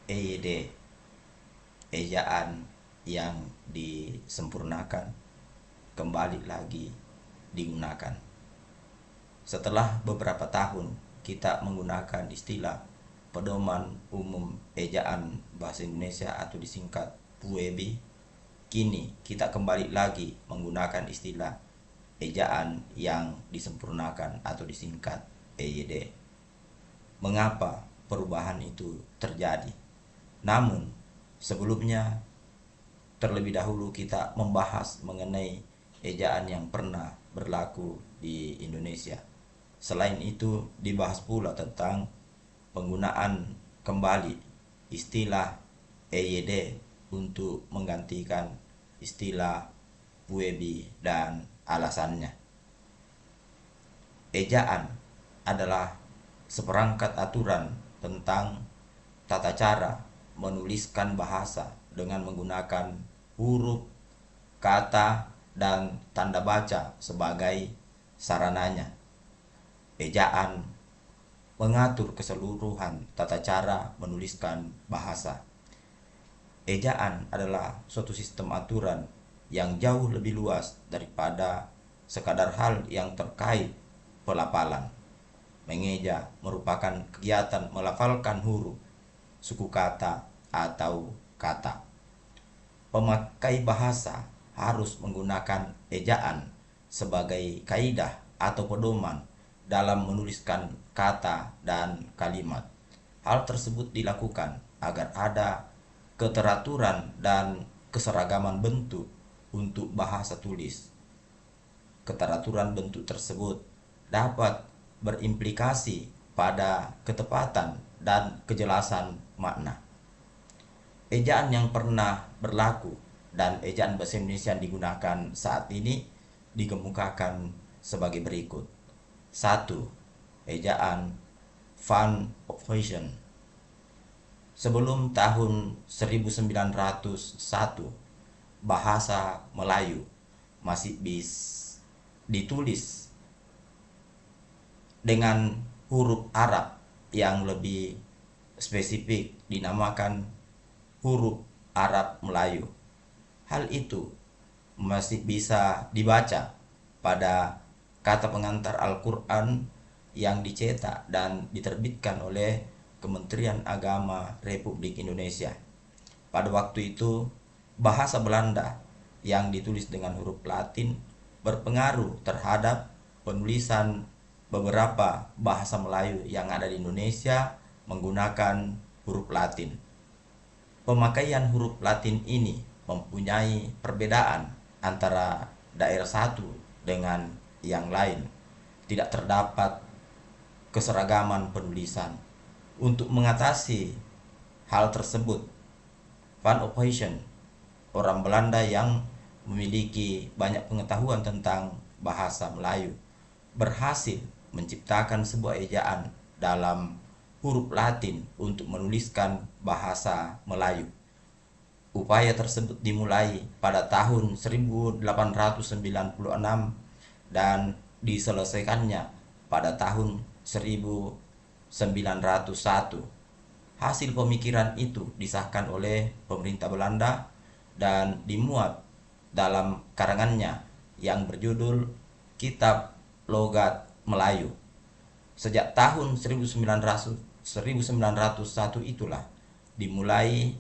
EYD, ejaan yang disempurnakan, kembali lagi digunakan. Setelah beberapa tahun kita menggunakan istilah Pedoman Umum Ejaan Bahasa Indonesia atau disingkat PUEB, kini kita kembali lagi menggunakan istilah ejaan yang disempurnakan atau disingkat EYD. Mengapa perubahan itu terjadi? Namun, sebelumnya terlebih dahulu kita membahas mengenai ejaan yang pernah berlaku di Indonesia. Selain itu, dibahas pula tentang penggunaan kembali istilah EYD untuk menggantikan istilah PUEB dan alasannya. Ejaan adalah seperangkat aturan tentang tata cara menuliskan bahasa dengan menggunakan huruf, kata, dan tanda baca sebagai sarananya. Ejaan mengatur keseluruhan tata cara menuliskan bahasa. Ejaan adalah suatu sistem aturan yang jauh lebih luas daripada sekadar hal yang terkait pelafalan. Mengeja merupakan kegiatan melafalkan huruf, suku kata, atau kata. Pemakai bahasa harus menggunakan ejaan sebagai kaidah atau pedoman dalam menuliskan kata dan kalimat. Hal tersebut dilakukan agar ada keteraturan dan keseragaman bentuk untuk bahasa tulis. Keteraturan bentuk tersebut dapat berimplikasi pada ketepatan dan kejelasan makna. Ejaan yang pernah berlaku dan ejaan bahasa Indonesia yang digunakan saat ini dikemukakan sebagai berikut. 1. Ejaan Van Ophuijsen. Sebelum tahun 1901, bahasa Melayu masih ditulis dengan huruf Arab yang lebih spesifik dinamakan huruf Arab Melayu. Hal itu masih bisa dibaca pada kata pengantar Al-Quran yang dicetak dan diterbitkan oleh Kementerian Agama Republik Indonesia. Pada waktu itu, bahasa Belanda yang ditulis dengan huruf Latin berpengaruh terhadap penulisan beberapa bahasa Melayu yang ada di Indonesia menggunakan huruf Latin. Pemakaian huruf Latin ini mempunyai perbedaan antara daerah satu dengan yang lain. Tidak terdapat keseragaman penulisan. Untuk mengatasi hal tersebut, Van Ophuijsen, orang Belanda yang memiliki banyak pengetahuan tentang bahasa Melayu, berhasil menciptakan sebuah ejaan dalam huruf Latin untuk menuliskan bahasa Melayu. Upaya tersebut dimulai pada tahun 1896 dan diselesaikannya pada tahun 1901. Hasil pemikiran itu disahkan oleh pemerintah Belanda dan dimuat dalam karangannya yang berjudul Kitab Logat Melayu. Sejak tahun 1901 itulah dimulai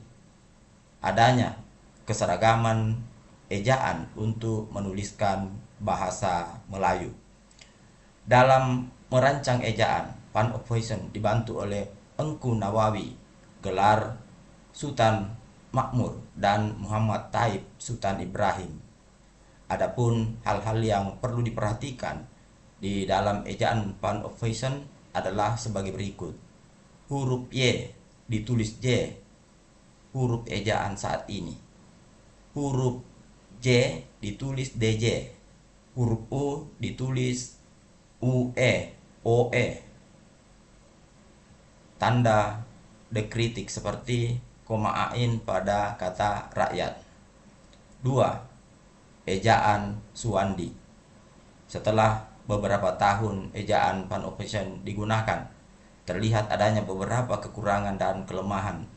adanya keseragaman ejaan untuk menuliskan bahasa Melayu. Dalam merancang ejaan, Van Ophuijsen dibantu oleh Engku Nawawi, gelar Sultan Makmur, dan Muhammad Taib Sultan Ibrahim. Adapun hal-hal yang perlu diperhatikan di dalam ejaan Van Ophuijsen adalah sebagai berikut. Huruf Y ditulis J, huruf ejaan saat ini. Huruf J ditulis DJ. Huruf U ditulis UE, OE. Tanda dekritik seperti koma ain pada kata rakyat. 2. Ejaan Suwandi. Setelah beberapa tahun ejaan Van Ophuijsen digunakan, terlihat adanya beberapa kekurangan dan kelemahan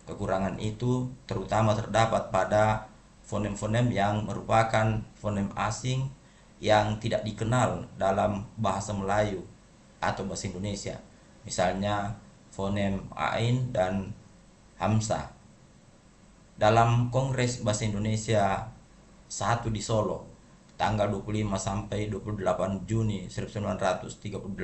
Kekurangan itu terutama terdapat pada fonem-fonem yang merupakan fonem asing yang tidak dikenal dalam bahasa Melayu atau bahasa Indonesia. Misalnya fonem ain dan hamzah. Dalam Kongres Bahasa Indonesia 1 di Solo tanggal 25 sampai 28 Juni 1938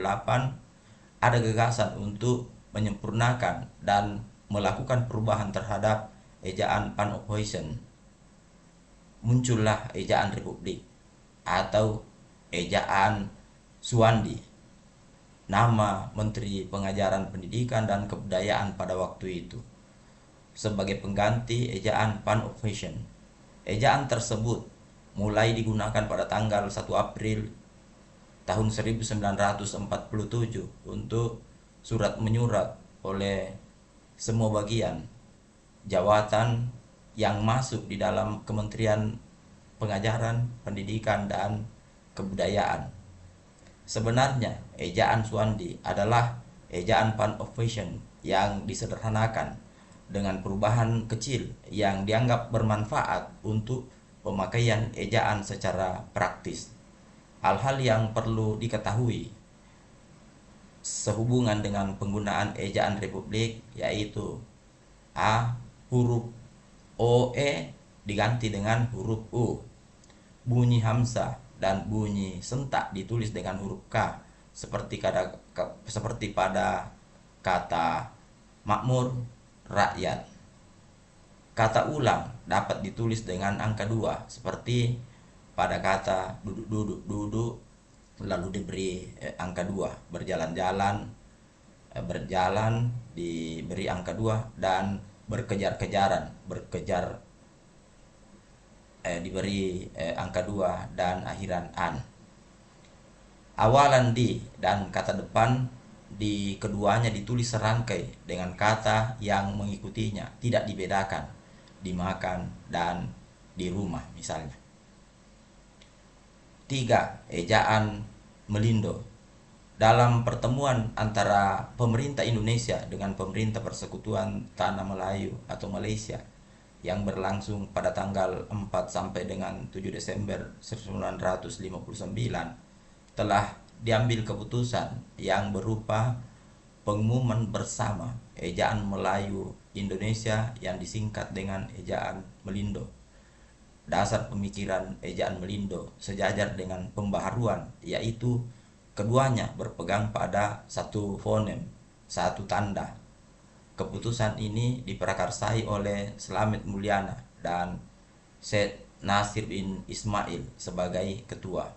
ada gagasan untuk menyempurnakan dan melakukan perubahan terhadap ejaan Pan-Opposition. Muncullah ejaan Republik atau ejaan Suwandi, nama Menteri Pengajaran Pendidikan dan Kebudayaan pada waktu itu, sebagai pengganti ejaan Pan-Opposition. Ejaan tersebut mulai digunakan pada tanggal 1 April tahun 1947 untuk surat menyurat oleh semua bagian jawatan yang masuk di dalam Kementerian Pengajaran, Pendidikan, dan Kebudayaan. Sebenarnya ejaan Suwandi adalah ejaan Pan-Opposition yang disederhanakan dengan perubahan kecil yang dianggap bermanfaat untuk pemakaian ejaan secara praktis. Hal-hal yang perlu diketahui sehubungan dengan penggunaan ejaan Republik yaitu A. Huruf OE diganti dengan huruf U. Bunyi hamzah dan bunyi sentak ditulis dengan huruf K seperti pada kata makmur, rakyat. Kata ulang dapat ditulis dengan angka 2 seperti pada kata duduk lalu diberi angka 2, berjalan-jalan berjalan diberi angka 2, dan berkejar-kejaran diberi angka 2 dan akhiran an. Awalan di dan kata depan di keduanya ditulis serangkai dengan kata yang mengikutinya, tidak dibedakan, dimakan dan di rumah misalnya. 3. Ejaan Melindo. Dalam pertemuan antara pemerintah Indonesia dengan pemerintah Persekutuan Tanah Melayu atau Malaysia yang berlangsung pada tanggal 4 sampai dengan 7 Desember 1959 telah diambil keputusan yang berupa pengumuman bersama ejaan Melayu Indonesia yang disingkat dengan ejaan Melindo. Dasar pemikiran ejaan Melindo sejajar dengan pembaharuan, yaitu keduanya berpegang pada satu fonem, satu tanda. Keputusan ini diprakarsai oleh Slamet Mulyana dan Syed Nasir bin Ismail sebagai ketua.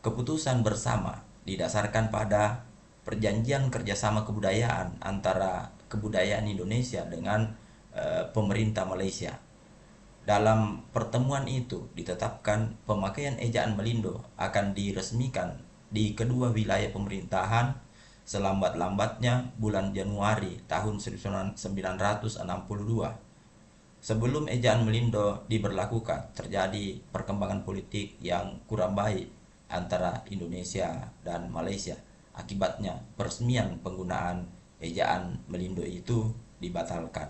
Keputusan bersama didasarkan pada perjanjian kerjasama kebudayaan antara kebudayaan Indonesia dengan pemerintah Malaysia. Dalam pertemuan itu ditetapkan pemakaian ejaan Melindo akan diresmikan di kedua wilayah pemerintahan selambat-lambatnya bulan Januari tahun 1962. Sebelum ejaan Melindo diberlakukan, terjadi perkembangan politik yang kurang baik antara Indonesia dan Malaysia. Akibatnya peresmian penggunaan ejaan Melindo itu dibatalkan.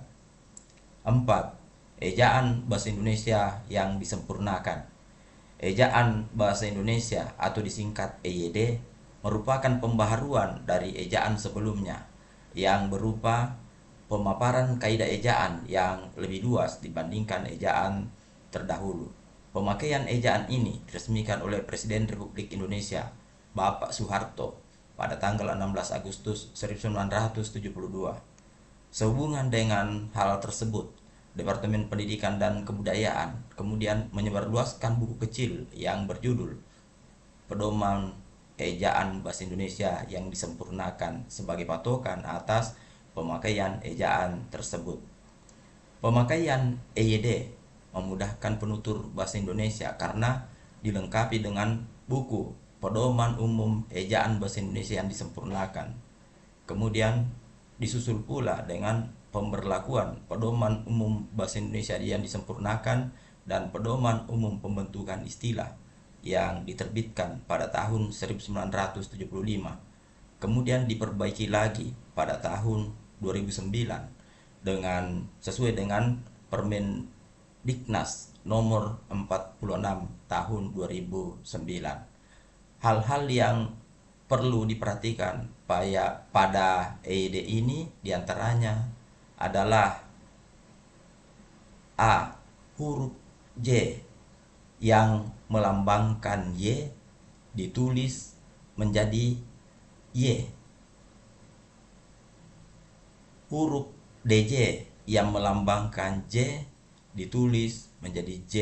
4. Ejaan Bahasa Indonesia yang disempurnakan. Ejaan Bahasa Indonesia atau disingkat EYD merupakan pembaharuan dari ejaan sebelumnya yang berupa pemaparan kaidah ejaan yang lebih luas dibandingkan ejaan terdahulu. Pemakaian ejaan ini diresmikan oleh Presiden Republik Indonesia Bapak Soeharto pada tanggal 16 Agustus 1972. Sehubungan dengan hal tersebut, Departemen Pendidikan dan Kebudayaan kemudian menyebarluaskan buku kecil yang berjudul Pedoman Ejaan Bahasa Indonesia yang disempurnakan sebagai patokan atas pemakaian ejaan tersebut. Pemakaian EYD memudahkan penutur bahasa Indonesia karena dilengkapi dengan buku Pedoman Umum Ejaan Bahasa Indonesia yang disempurnakan. Kemudian disusul pula dengan pemberlakuan Pedoman Umum Bahasa Indonesia yang disempurnakan dan Pedoman Umum Pembentukan Istilah yang diterbitkan pada tahun 1975. Kemudian diperbaiki lagi pada tahun 2009 dengan sesuai dengan Permendiknas nomor 46 tahun 2009. Hal-hal yang perlu diperhatikan pada EID ini diantaranya adalah A. Huruf J yang melambangkan Y ditulis menjadi Y. Huruf DJ yang melambangkan J ditulis menjadi J.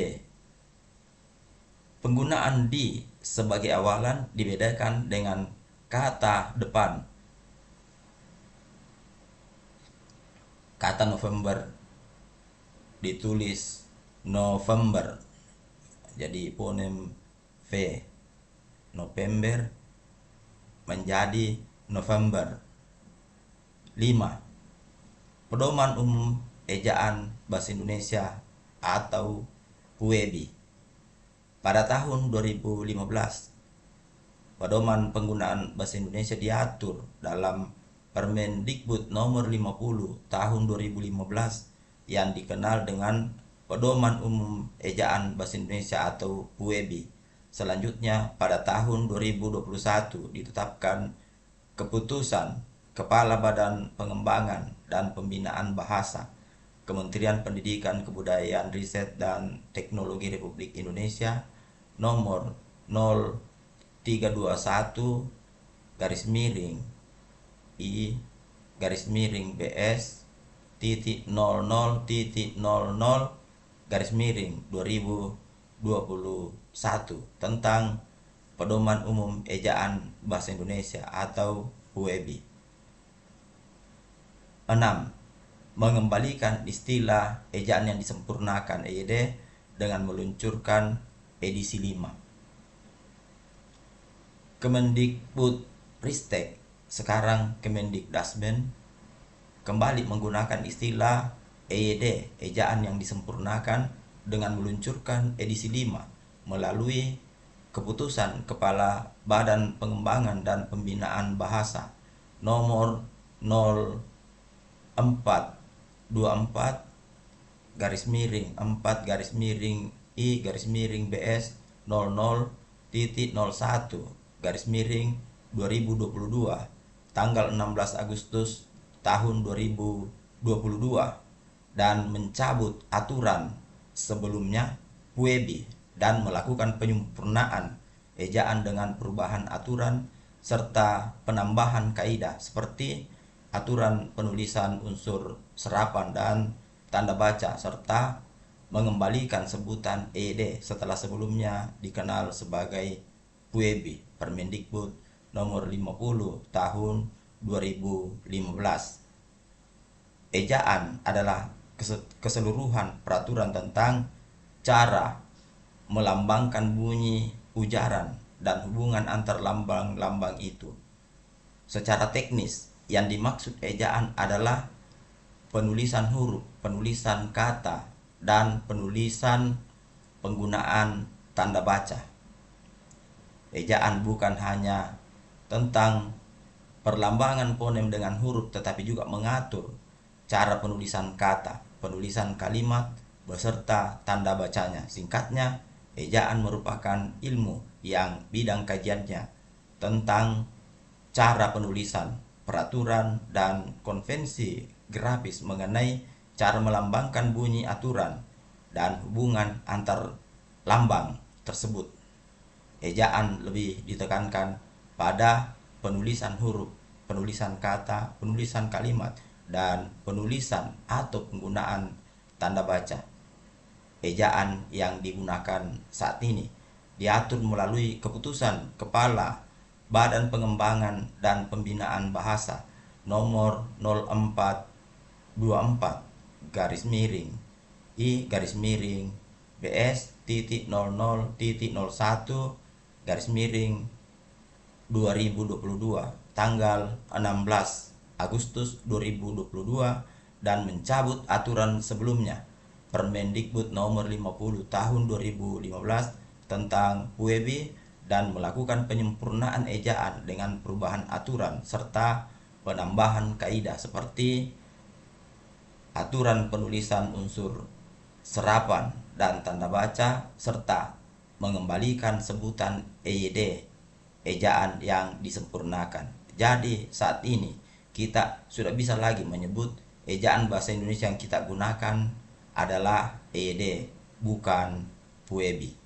Penggunaan di sebagai awalan dibedakan dengan kata depan. Kata November ditulis November, jadi fonem V. November menjadi November. 5. Pedoman Umum Ejaan Bahasa Indonesia atau PUEBI. Pada tahun 2015, pedoman penggunaan bahasa Indonesia diatur dalam Permendikbud nomor 50 tahun 2015 yang dikenal dengan Pedoman Umum Ejaan Bahasa Indonesia atau PUEBI. Selanjutnya pada tahun 2021 ditetapkan Keputusan Kepala Badan Pengembangan dan Pembinaan Bahasa Kementerian Pendidikan, Kebudayaan, Riset, dan Teknologi Republik Indonesia nomor 0321 garis miring I garis miring BS titik 00 titik 00 garis miring 2021 tentang Pedoman Umum Ejaan Bahasa Indonesia atau PUEBI. 6. Mengembalikan istilah ejaan yang disempurnakan EYD dengan meluncurkan edisi 5. Kemendikbud Ristek, sekarang Kemendikdasmen, kembali menggunakan istilah EYD, ejaan yang disempurnakan, dengan meluncurkan edisi 5 melalui Keputusan Kepala Badan Pengembangan dan Pembinaan Bahasa nomor 0424 garis miring 4 garis miring I garis miring BS 00.01 garis miring 2022 tanggal 16 Agustus tahun 2022 dan mencabut aturan sebelumnya PUEBI dan melakukan penyempurnaan ejaan dengan perubahan aturan serta penambahan kaidah seperti aturan penulisan unsur serapan dan tanda baca serta mengembalikan sebutan EYD setelah sebelumnya dikenal sebagai PUEBI, Permendikbud nomor 50 tahun 2015. Ejaan adalah keseluruhan peraturan tentang cara melambangkan bunyi ujaran dan hubungan antar lambang-lambang itu. Secara teknis, yang dimaksud ejaan adalah penulisan huruf, penulisan kata, dan penulisan penggunaan tanda baca. Ejaan bukan hanya tentang perlambangan fonem dengan huruf, tetapi juga mengatur cara penulisan kata, penulisan kalimat, beserta tanda bacanya. Singkatnya, ejaan merupakan ilmu yang bidang kajiannya tentang cara penulisan, peraturan, dan konvensi grafis mengenai cara melambangkan bunyi aturan dan hubungan antar lambang tersebut. Ejaan lebih ditekankan pada penulisan huruf, penulisan kata, penulisan kalimat, dan penulisan atau penggunaan tanda baca. Ejaan yang digunakan saat ini diatur melalui Keputusan Kepala Badan Pengembangan dan Pembinaan Bahasa nomor 0424 garis miring I garis miring BS titik 00 titik 01 garis miring 2022 tanggal 16 Agustus 2022 dan mencabut aturan sebelumnya Permendikbud nomor 50 tahun 2015 tentang PUEBI dan melakukan penyempurnaan ejaan dengan perubahan aturan serta penambahan kaidah seperti aturan penulisan unsur serapan dan tanda baca, serta mengembalikan sebutan EYD, ejaan yang disempurnakan. Jadi saat ini kita sudah bisa lagi menyebut ejaan bahasa Indonesia yang kita gunakan adalah EYD, bukan Puebi.